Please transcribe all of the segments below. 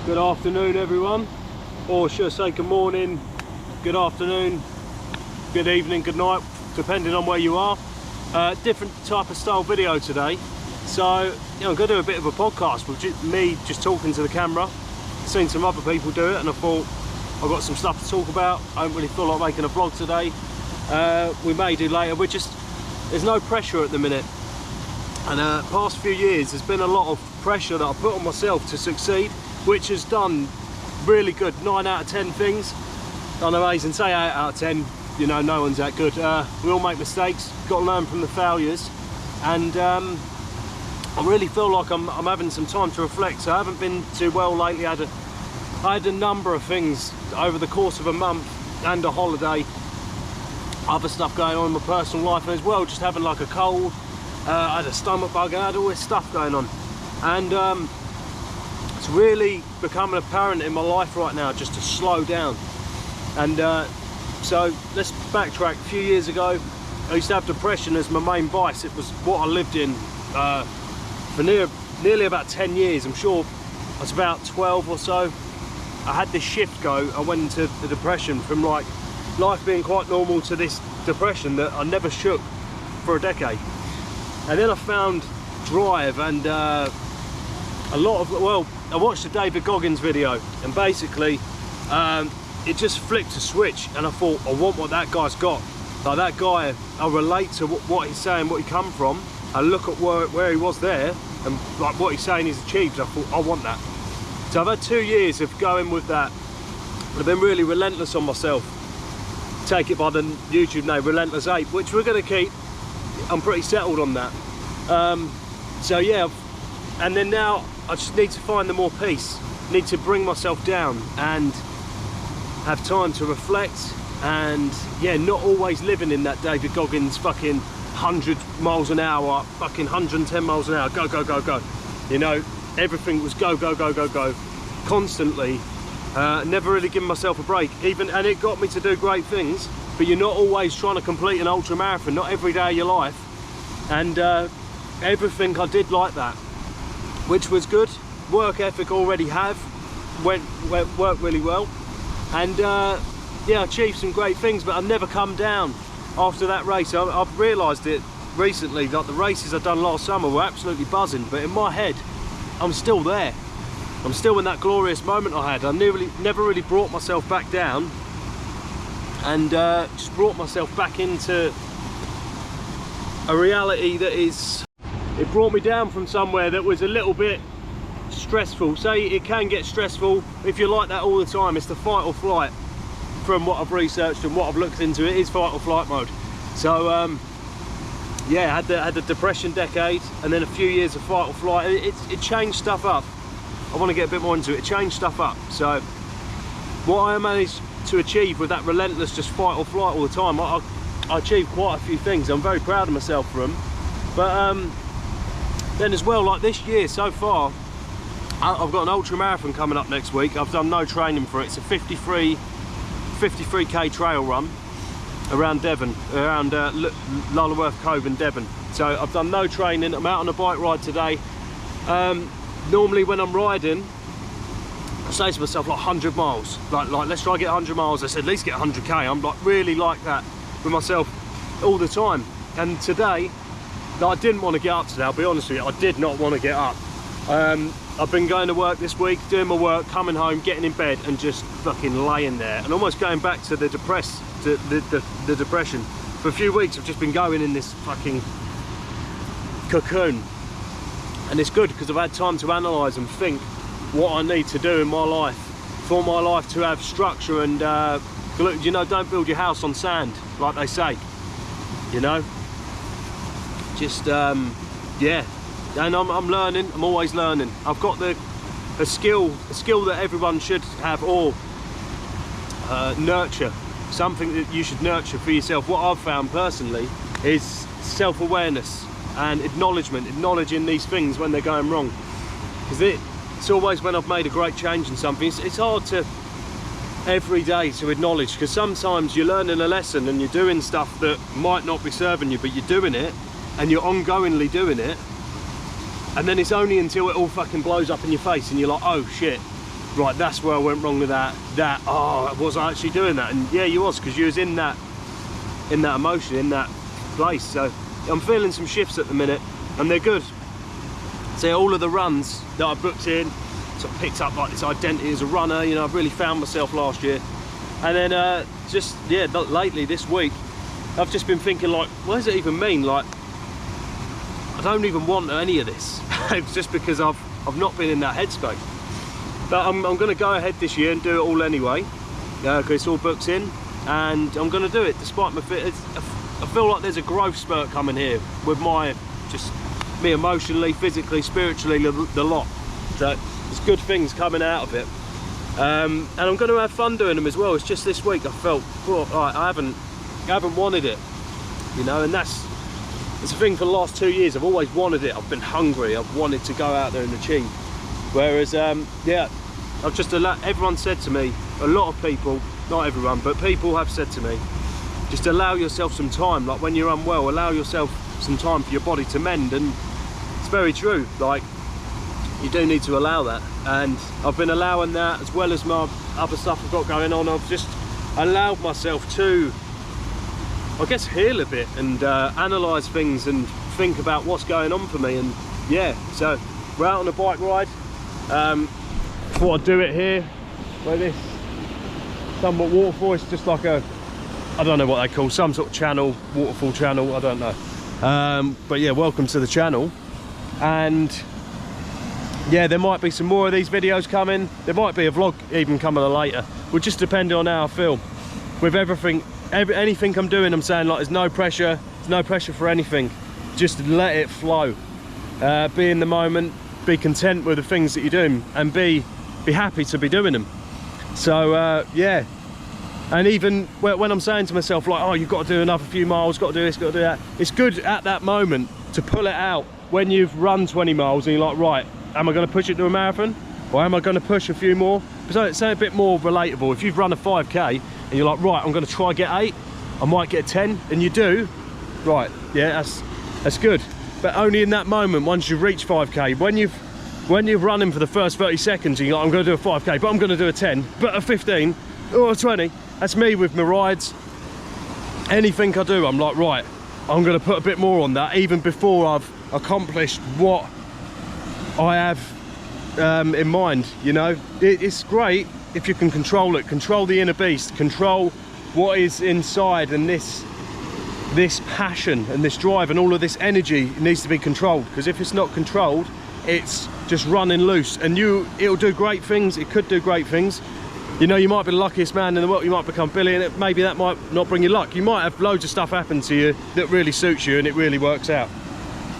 Good afternoon, everyone, or should I say good morning, good afternoon, good evening, good night, depending on where you are. Different type of style video today. So, I'm going to do a bit of a podcast with me just talking to the camera. Seen some other people do it, and I thought I've got some stuff to talk about. I don't really feel like making a vlog today. We may do later. There's no pressure at the minute. And past few years, there's been a lot of pressure that I put on myself to succeed, which has done really good. 9 out of 10 things done amazing. Say 8 out of 10, you know, no one's that good. We all make mistakes, got to learn from the failures. And I really feel like I'm having some time to reflect. So I haven't been too well lately. I had a number of things over the course of a month and a holiday, other stuff going on in my personal life, and as well just having like a cold. I had a stomach bug, and I had all this stuff going on, and it's really becoming apparent in my life right now just to slow down. And so let's backtrack. A few years ago, I used to have depression as my main vice. It was what I lived in for nearly about 10 years. I'm sure I was about 12 or so. I had this shift go. I went into the depression from like life being quite normal to this depression that I never shook for a decade. And then I found drive and a lot of, well, I watched the David Goggins video, and basically it just flicked a switch, and I thought, I want what that guy's got. Like that guy, I relate to what he's saying, what he come from. I look at where he was there, and like what he's saying he's achieved. I thought, I want that. So I've had 2 years of going with that. I've been really relentless on myself. Take it by the YouTube name, Relentless Ape, which we're going to keep. I'm pretty settled on that. So yeah, and then now I just need to find the more peace. Need to bring myself down and have time to reflect, and yeah, not always living in that David Goggins fucking 100 miles an hour, fucking 110 miles an hour, go, go, go, go. You know, everything was go, go, go, go, go, constantly. Never really giving myself a break, and it got me to do great things, but you're not always trying to complete an ultra marathon, not every day of your life. And everything I did like that, which was good. Work ethic already worked really well, and yeah, achieved some great things, but I've never come down after that race. I've realised it recently that the races I've done last summer were absolutely buzzing, but in my head I'm still there. I'm still in that glorious moment I had. I never really brought myself back down, and just brought myself back into a reality that it brought me down from somewhere that was a little bit stressful. Say it can get stressful if you're like that all the time. It's the fight or flight. From what I've researched and what I've looked into, it is fight or flight mode. So yeah, I had the depression decade, and then a few years of fight or flight. It changed stuff up. I want to get a bit more into it. It changed stuff up. So what I managed to achieve with that relentless just fight or flight all the time, I achieved quite a few things. I'm very proud of myself for them. But then as well, like this year so far, I've got an ultra marathon coming up next week. I've done no training for it. It's a 53k trail run around Devon, around Lulworth Cove in Devon. So I've done no training. I'm out on a bike ride today. Normally when I'm riding, I say to myself like 100 miles, like let's try to get 100 miles. I said at least get 100k. I'm like really like that with myself all the time. And today, I didn't want to get up today, I'll be honest with you. I did not want to get up. I've been going to work this week, doing my work, coming home, getting in bed, and just fucking laying there, and almost going back to the depression. For a few weeks I've just been going in this fucking cocoon, and it's good because I've had time to analyse and think what I need to do in my life, for my life to have structure. And you know, don't build your house on sand, like they say, you know. Just yeah, and I'm learning. I'm always learning. I've got a skill that everyone should have, or nurture, something that you should nurture for yourself. What I've found personally is self-awareness and acknowledging these things when they're going wrong, because it's always when I've made a great change in something, it's hard to every day to acknowledge, because sometimes you're learning a lesson and you're doing stuff that might not be serving you, but you're doing it and you're ongoingly doing it, and then it's only until it all fucking blows up in your face and you're like, oh shit, right, that's where I went wrong with that, oh, was I actually doing that? And yeah, you was, because you was in that emotion, in that place. So I'm feeling some shifts at the minute, and they're good. So all of the runs that I booked in, so I picked up like this identity as a runner, you know, I've really found myself last year. And then just, yeah, lately, this week, I've just been thinking, like, what does it even mean? Like, I don't even want any of this. It's just because I've not been in that headspace. But I'm going to go ahead this year and do it all anyway, because it's all booked in, and I'm going to do it despite my fitness. I feel like there's a growth spurt coming here with me emotionally, physically, spiritually, the lot. So there's good things coming out of it, and I'm going to have fun doing them as well. It's just this week I felt, well, I haven't wanted it, you know, and it's a thing for the last 2 years. I've always wanted it. I've been hungry. I've wanted to go out there and achieve. Whereas, yeah, I've just everyone said to me, a lot of people, not everyone, but people have said to me, just allow yourself some time. Like when you're unwell, allow yourself some time for your body to mend. And it's very true. Like, you do need to allow that. And I've been allowing that, as well as my other stuff I've got going on. I've just allowed myself to, I guess, heal a bit and analyse things and think about what's going on for me. And yeah, so we're out on a bike ride. Thought I'd do it here, where this somewhat waterfall. It's just like a, I don't know what they call, some sort of channel, waterfall channel, I don't know. But yeah, welcome to the channel. And yeah, there might be some more of these videos coming. There might be a vlog even coming later. Will just depend on how I feel. With everything, anything I'm doing, I'm saying, like, there's no pressure for anything. Just let it flow. Be in the moment, be content with the things that you're doing, and be happy to be doing them. So yeah, and even when I'm saying to myself, like, oh, you've got to do another few miles, got to do this, got to do that, it's good at that moment to pull it out when you've run 20 miles and you're like, right, am I going to push it to a marathon, or am I going to push a few more? So it's a bit more relatable. If you've run a 5k and you're like, right, I'm going to try get 8, I might get 10, and you do, right, yeah, that's good. But only in that moment, once you've reached 5k, when you've running for the first 30 seconds, and you're like, I'm going to do a 5k, but I'm going to do a 10, but a 15, or a 20. That's me with my rides. Anything I do, I'm like, right, I'm going to put a bit more on that, even before I've accomplished what I have in mind, you know. It's great if you can control it, control the inner beast, control what is inside, and this passion and this drive and all of this energy needs to be controlled, because if it's not controlled, it's just running loose, and it'll do great things. It could do great things, you know. You might be the luckiest man in the world, you might become billionaire, maybe that might not bring you luck. You might have loads of stuff happen to you that really suits you and it really works out.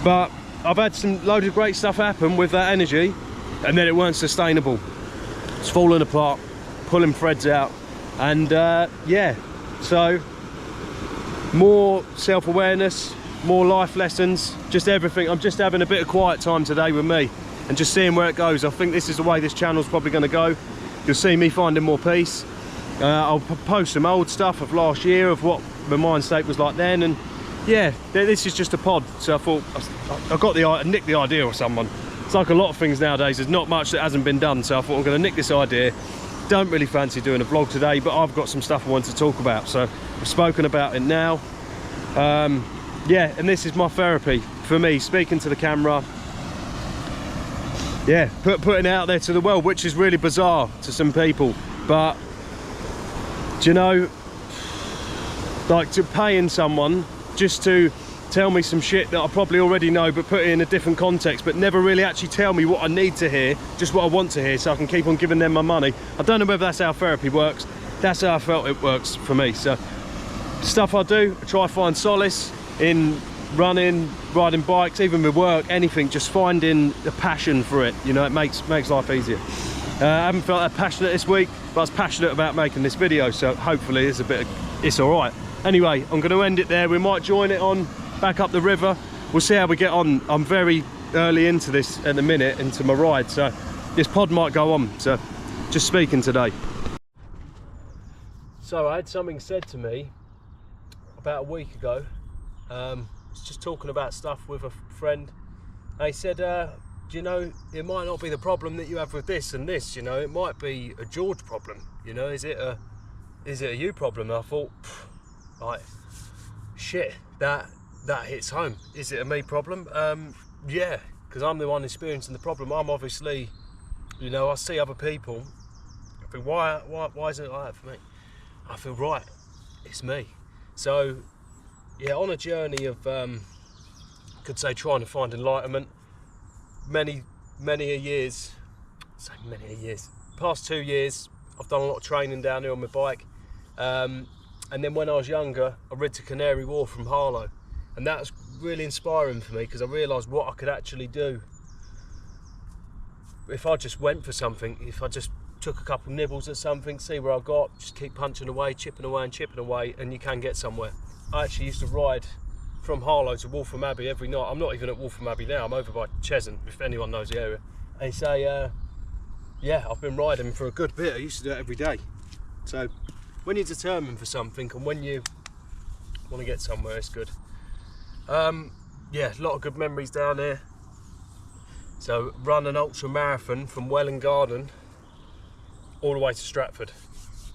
But I've had some loads of great stuff happen with that energy, and then it weren't sustainable. It's falling apart, pulling threads out, and yeah, so more self-awareness, more life lessons, just everything. I'm just having a bit of quiet time today with me and just seeing where it goes. I think this is the way this channel's probably going to go. You'll see me finding more peace. I'll post some old stuff of last year, of what my mind state was like then, and yeah, this is just a pod. So I thought, I nicked the idea of someone. It's like a lot of things nowadays, there's not much that hasn't been done, so I thought I'm going to nick this idea. Don't really fancy doing a vlog today, but I've got some stuff I want to talk about, so I've spoken about it now. Yeah, and this is my therapy for me, speaking to the camera. Yeah, putting it out there to the world, which is really bizarre to some people, but do you know, like, to paying someone just to tell me some shit that I probably already know, but put it in a different context, but never really actually tell me what I need to hear, just what I want to hear, so I can keep on giving them my money. I don't know whether that's how therapy works. That's how I felt it works for me. So stuff I do, I try to find solace in running, riding bikes, even with work, anything, just finding a passion for it, you know. It makes life easier. I haven't felt that passionate this week, but I was passionate about making this video, so hopefully it's all right. Anyway, I'm going to end it there. We might join it on back up the river. We'll see how we get on. I'm very early into this at the minute, into my ride, so this pod might go on. So just speaking today. So I had something said to me about a week ago. I was just talking about stuff with a friend. And he said, you know, it might not be the problem that you have with this and this, you know, it might be a George problem, you know, is it a you problem? And I thought, like, shit, that hits home. Is it a me problem? Yeah, because I'm the one experiencing the problem. I'm obviously, you know, I see other people, I think, why isn't it like that for me? I feel, right, it's me. So yeah, on a journey of could say trying to find enlightenment, many a years, past 2 years I've done a lot of training down here on my bike, and then when I was younger I rid to Canary Wharf from Harlow, and that was really inspiring for me because I realised what I could actually do if I just went for something, if I just took a couple nibbles at something, see where I got, just keep punching away, chipping away, and you can get somewhere. I actually used to ride from Harlow to Waltham Abbey every night. I'm not even at Waltham Abbey now, I'm over by Cheshunt, if anyone knows the area. And say, yeah, I've been riding for a good bit. I used to do it every day. So when you're determined for something and when you want to get somewhere, it's good. Yeah, a lot of good memories down here. So run an ultra marathon from Welwyn Garden all the way to Stratford,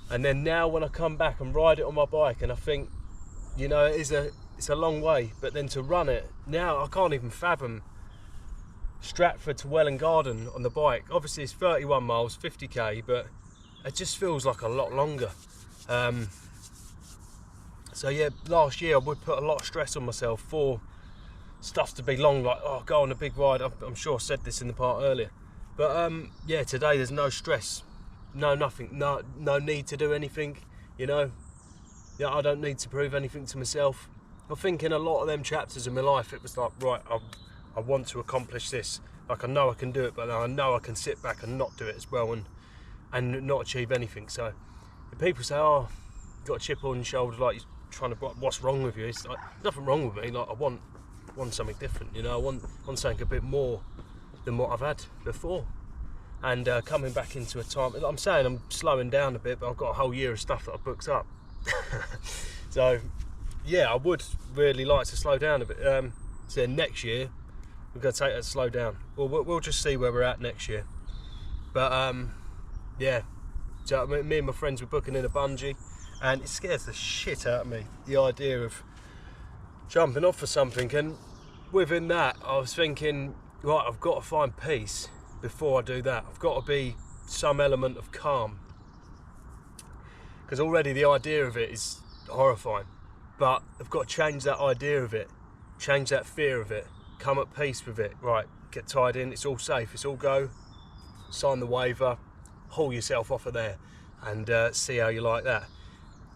and then now when I come back and ride it on my bike, and I think, you know, it's a long way, but then to run it now, I can't even fathom Stratford to Welwyn Garden on the bike. Obviously it's 31 miles, 50k, but it just feels like a lot longer. So yeah, last year I would put a lot of stress on myself for stuff to be long, like, oh, go on a big ride. I'm sure I said this in the part earlier, but yeah, today there's no stress, no nothing, no need to do anything, you know. Yeah, I don't need to prove anything to myself. I think in a lot of them chapters in my life it was like, right, I want to accomplish this, like I know I can do it, but I know I can sit back and not do it as well, and not achieve anything. So if people say, oh, you've got a chip on your shoulder, like you're trying to, what's wrong with you? It's like, nothing wrong with me. Like I want something different, you know. I want something a bit more than what I've had before, and coming back into a time, I'm saying I'm slowing down a bit, but I've got a whole year of stuff that I've booked up. So yeah, I would really like to slow down a bit. So next year we're going to take that slow down. We'll just see where we're at next year. But yeah, so me and my friends were booking in a bungee, and it scares the shit out of me, the idea of jumping off for something. And within that I was thinking, right, I've got to find peace before I do that. I've got to be some element of calm, because already the idea of it is horrifying, but I've got to change that idea of it, change that fear of it, come at peace with it. Right, get tied in, it's all safe, it's all go, sign the waiver, haul yourself off of there, and see how you like that.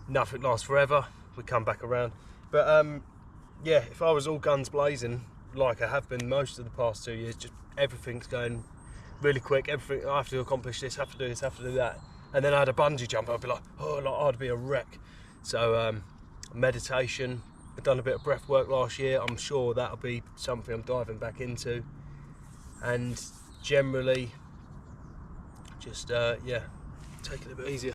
Nothing lasts forever, we come back around. But yeah, if I was all guns blazing like I have been most of the past 2 years, just everything's going really quick, everything, I have to accomplish this, have to do this, have to do that, and then I had a bungee jump, I'd be like, oh, like, I'd be a wreck. So meditation, I've done a bit of breath work last year, I'm sure that'll be something I'm diving back into, and generally just yeah, take it a bit easier.